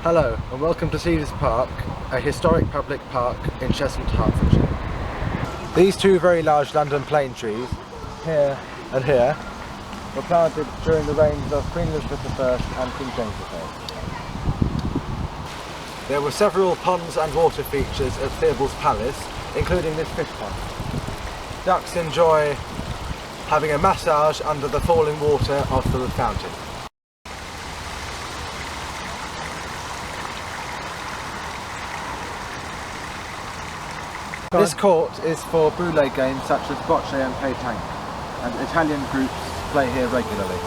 Hello and welcome to Cedars Park, a historic public park in Cheshunt, Hertfordshire. These two very large London plane trees, here and here, were planted during the reigns of Queen Elizabeth I and King James I. There were several ponds and water features at Theobald's Palace, including this fish pond. Ducks enjoy having a massage under the falling water of the fountain. This court is for boule games such as bocce and pétanque, and Italian groups play here regularly.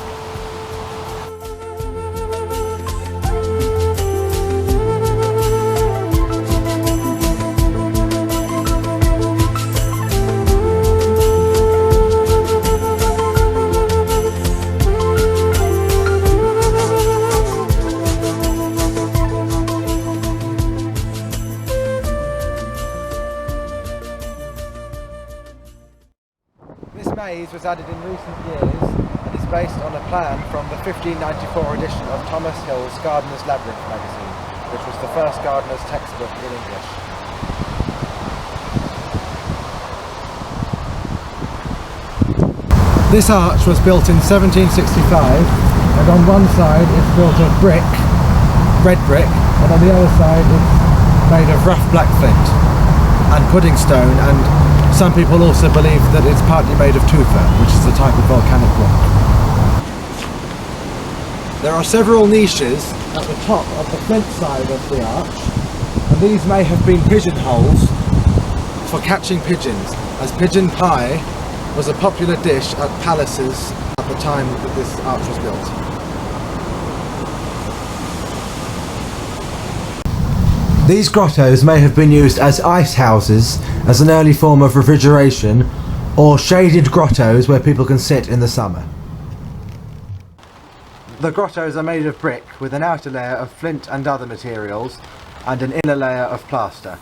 This maze was added in recent years and is based on a plan from the 1594 edition of Thomas Hill's Gardener's Labyrinth magazine, which was the first gardener's textbook in English. This arch was built in 1765, and on one side it's built of brick, red brick, and on the other side it's made of rough black flint and pudding stone, and some people also believe that it's partly made of tufa, which is a type of volcanic rock. There are several niches at the top of the flint side of the arch, and these may have been pigeonholes for catching pigeons, as pigeon pie was a popular dish at palaces at the time that this arch was built. These grottos may have been used as ice houses as an early form of refrigeration, or shaded grottos where people can sit in the summer. The grottos are made of brick with an outer layer of flint and other materials and an inner layer of plaster.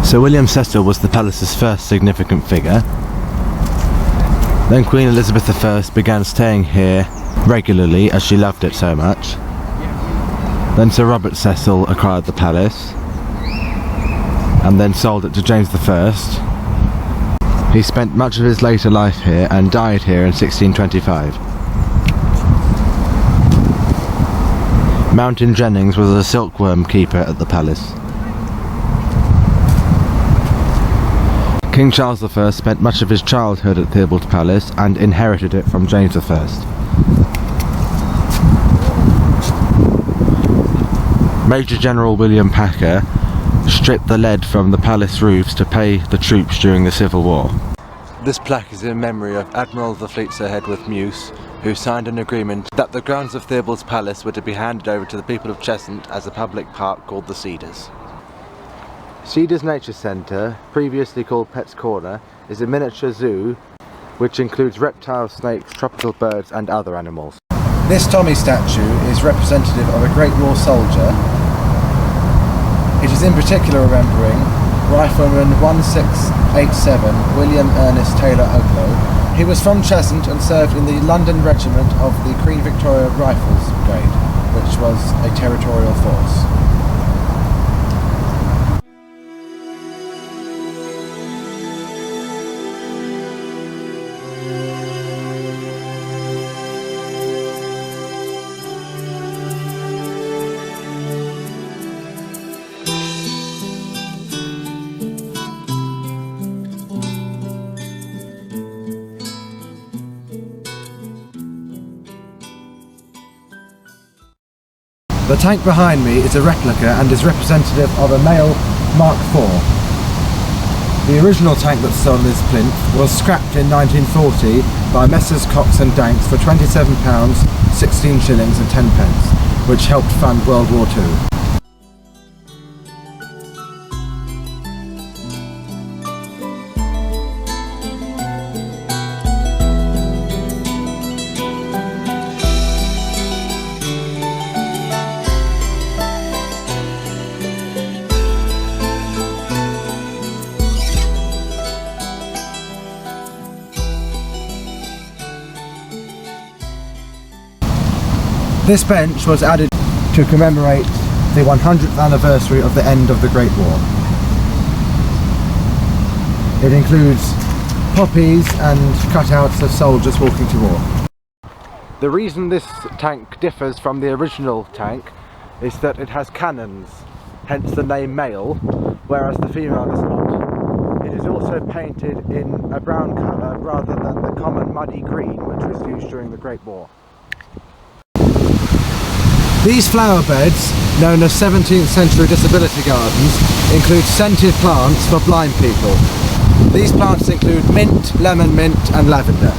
Sir William Cecil was the palace's first significant figure. Then Queen Elizabeth I began staying here regularly as she loved it so much. Then Sir Robert Cecil acquired the palace and then sold it to James I. He spent much of his later life here and died here in 1625. Mountain Jennings was a silkworm keeper at the palace. King Charles I spent much of his childhood at Theobald's Palace and inherited it from James I. Major General William Packer stripped the lead from the palace roofs to pay the troops during the Civil War. This plaque is in memory of Admiral of the Fleet Sir Hedworth Muse, who signed an agreement that the grounds of Theobald's Palace were to be handed over to the people of Cheshunt as a public park called the Cedars. Cedars Nature Centre, previously called Pets Corner, is a miniature zoo which includes reptiles, snakes, tropical birds and other animals. This Tommy statue is representative of a Great War soldier. It is in particular remembering Rifleman 1687 William Ernest Taylor Oglow. He was from Cheshunt and served in the London Regiment of the Queen Victoria Rifles Brigade, which was a territorial force. The tank behind me is a replica and is representative of a male Mark IV. The original tank that stood on this plinth was scrapped in 1940 by Messrs Cox and Danks for £27, 16 shillings and 10 pence, which helped fund World War II. This bench was added to commemorate the 100th anniversary of the end of the Great War. It includes poppies and cutouts of soldiers walking to war. The reason this tank differs from the original tank is that it has cannons, hence the name male, whereas the female does not. It is also painted in a brown colour rather than the common muddy green which was used during the Great War. These flower beds, known as 17th century disability gardens, include scented plants for blind people. These plants include mint, lemon mint and lavender.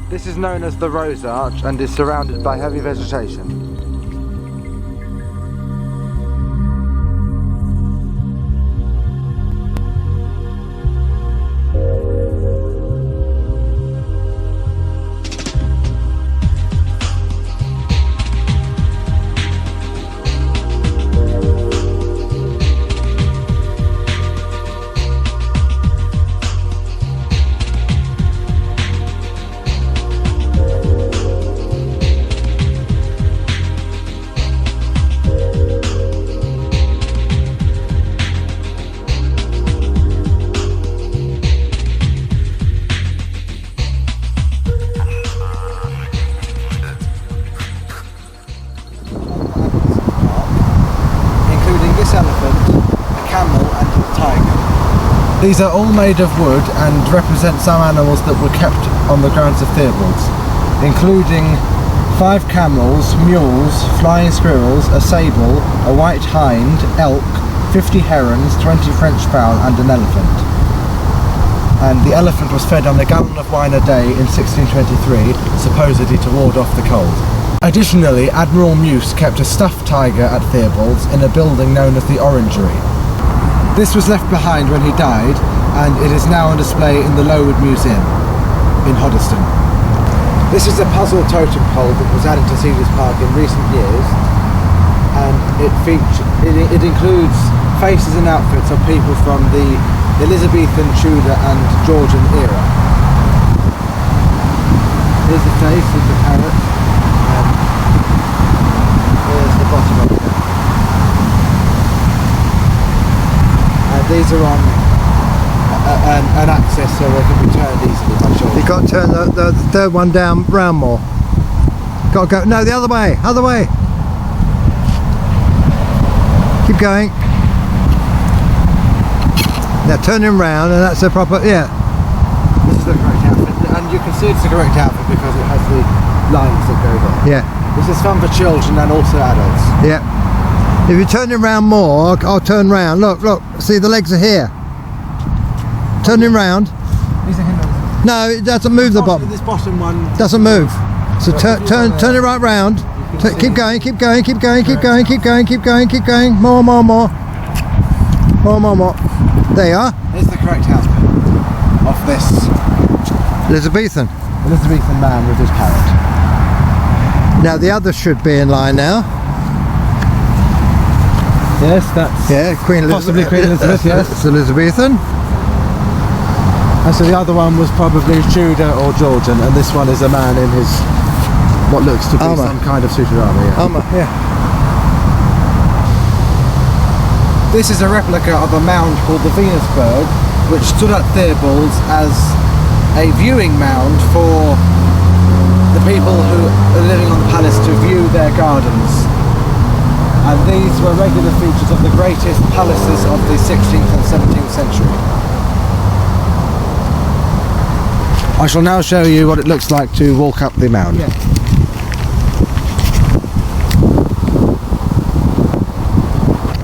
This is known as the Rose Arch and is surrounded by heavy vegetation. These are all made of wood and represent some animals that were kept on the grounds of Theobalds, including 5 camels, mules, flying squirrels, a sable, a white hind, elk, 50 herons, 20 French fowl and an elephant. And the elephant was fed on a gallon of wine a day in 1623, supposedly to ward off the cold. Additionally, Admiral Muse kept a stuffed tiger at Theobalds in a building known as the Orangery. This was left behind when he died, and it is now on display in the Lowood Museum in Hoddesdon. This is a puzzle totem pole that was added to Cedars Park in recent years, and it includes faces and outfits of people from the Elizabethan, Tudor and Georgian era. Here's the face of the parrot, and here's the bottom of it. These are on an axis so they can be turned easily by shoulder. You've got to turn the third one down round more. Got to go, no, the other way, other way. Keep going. Now turn him round and that's the proper, yeah. This is the correct outfit, and you can see it's the correct outfit because it has the lines that go there. Yeah. This is fun for children and also adults. Yeah. If you turn him round more, I'll turn round. Look, look, see the legs are here. Turn him round. These are him. No, it doesn't move the bottom. This bottom one Doesn't move. So turn it right round. Keep going, keep going, keep going, keep going, keep going, keep going, keep going. More. More. There you are. Here's the correct outfit of this Elizabethan man with his parrot. Now the others should be in line now. Yes, that's Queen Elizabeth. possibly Queen Elizabeth, yes. It's Elizabethan. And so the other one was probably Tudor or Georgian, and this one is a man in his what looks to be armour. some kind of suited armour. Yeah. Armour, yeah. This is a replica of a mound called the Venusberg, which stood at Theobald's as a viewing mound for the people who are living on the palace to view their gardens. And these were regular features of the greatest palaces of the 16th and 17th century. I shall now show you what it looks like to walk up the mound. Yeah.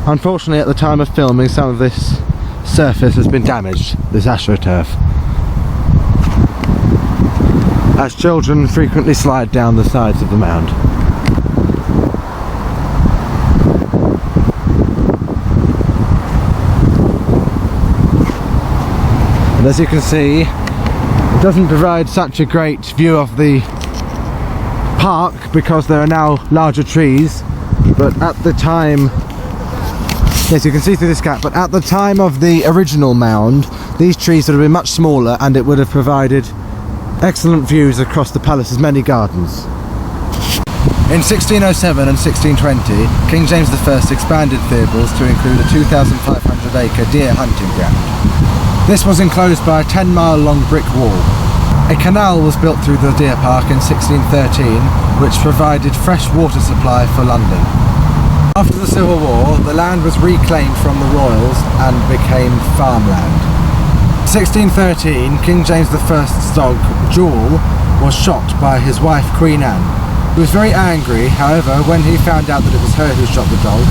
Unfortunately, at the time of filming, some of this surface has been damaged, this astroturf, as children frequently slide down the sides of the mound. And as you can see, it doesn't provide such a great view of the park because there are now larger trees, but at the time, yes, you can see through this gap, but at the time of the original mound, these trees would have been much smaller and it would have provided excellent views across the palace's many gardens. In 1607 and 1620, King James I expanded Theobald's to include a 2,500-acre deer hunting ground. This was enclosed by a 10-mile-long brick wall. A canal was built through the deer park in 1613, which provided fresh water supply for London. After the Civil War, the land was reclaimed from the royals and became farmland. In 1613, King James I's dog, Jewel, was shot by his wife, Queen Anne. He was very angry. However, when he found out that it was her who shot the dog,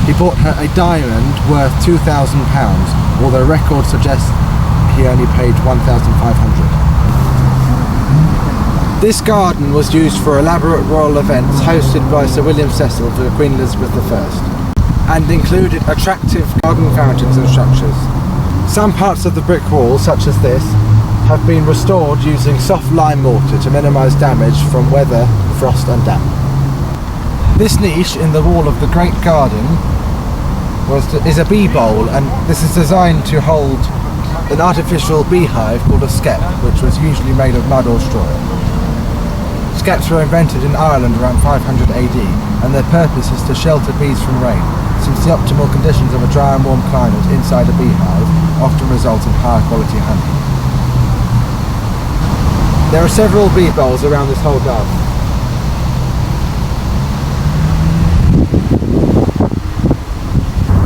he bought her a diamond worth £2,000, although records suggest he only paid £1,500. This garden was used for elaborate royal events hosted by Sir William Cecil for Queen Elizabeth I, and included attractive garden fountains and structures. Some parts of the brick wall, such as this, have been restored using soft lime mortar to minimise damage from weather, frost and damp. This niche in the wall of the Great Garden is a bee bowl, and this is designed to hold an artificial beehive called a skep, which was usually made of mud or straw. Skeps were invented in Ireland around 500 AD, and their purpose is to shelter bees from rain, since the optimal conditions of a dry and warm climate inside a beehive often result in higher quality honey. There are several bee bowls around this whole garden.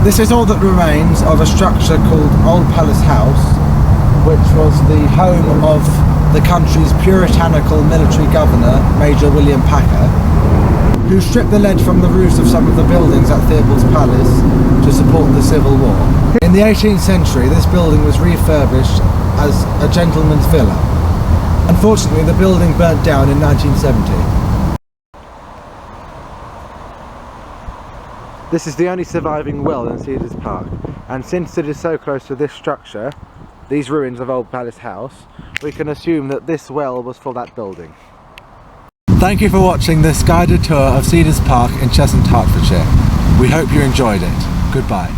This is all that remains of a structure called Old Palace House, which was the home of the country's puritanical military governor, Major William Packer, who stripped the lead from the roofs of some of the buildings at Theobald's Palace to support the Civil War. In the 18th century, this building was refurbished as a gentleman's villa. Unfortunately, the building burnt down in 1970. This is the only surviving well in Cedars Park, and since it is so close to this structure, these ruins of Old Palace House, we can assume that this well was for that building. Thank you for watching this guided tour of Cedars Park in Cheshunt, Hertfordshire. We hope you enjoyed it. Goodbye.